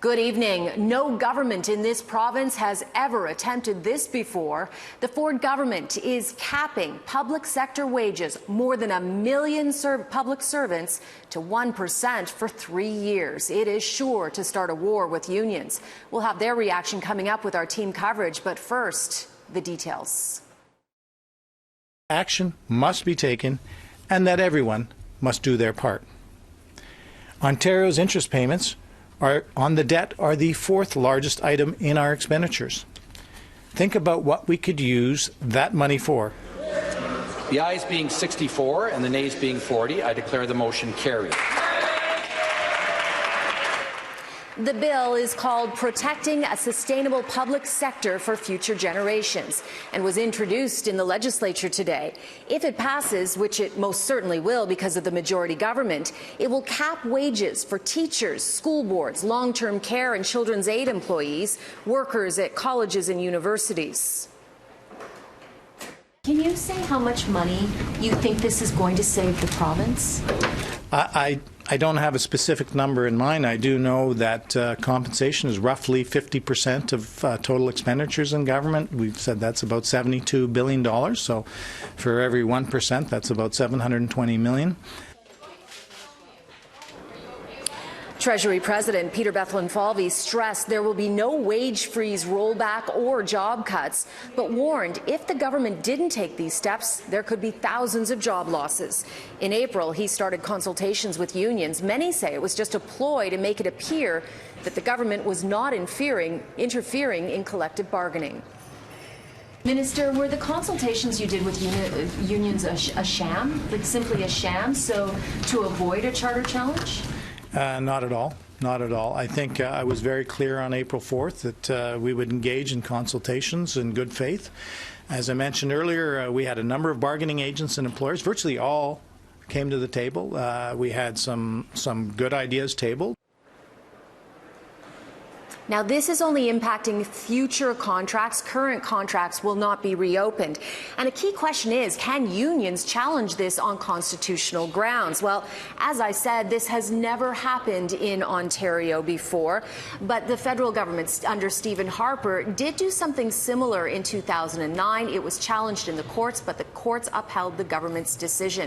Good evening. No government in this province has ever attempted this before. The Ford government is capping public sector wages, more than 1 million public servants, to 1% for 3 years. It is sure to start a war with unions. We'll have their reaction coming up with our team coverage, but first, the details. Action must be taken, and that everyone must do their part. Ontario's interest payments on the debt are the fourth largest item in our expenditures. Think about what we could use that money for. The ayes being 64 and the nays being 40, I declare the motion carried. The bill is called Protecting a Sustainable Public Sector for Future Generations and was introduced in the legislature today. If it passes, which it most certainly will because of the majority government, it will cap wages for teachers, school boards, long-term care and children's aid employees, workers at colleges and universities. Can you say how much money you think this is going to save the province? I don't have a specific number in mind. I do know that compensation is roughly 50% of total expenditures in government. We've said that's about $72 billion. So for every 1%, that's about $720 million. Treasury President Peter Bethlenfalvy stressed there will be no wage freeze rollback or job cuts, but warned if the government didn't take these steps, there could be thousands of job losses. In April, he started consultations with unions. Many say it was just a ploy to make it appear that the government was not interfering in collective bargaining. Minister, were the consultations you did with unions a sham, like simply a sham, so to avoid a charter challenge? Not at all. Not at all. I think I was very clear on April 4th that we would engage in consultations in good faith. As I mentioned earlier, we had a number of bargaining agents and employers. Virtually all came to the table. We had some good ideas tabled. Now, this is only impacting future contracts. Current contracts will not be reopened. And a key question is, can unions challenge this on constitutional grounds? Well, as I said, this has never happened in Ontario before. But the federal government under Stephen Harper did do something similar in 2009. It was challenged in the courts, but the courts upheld the government's decision.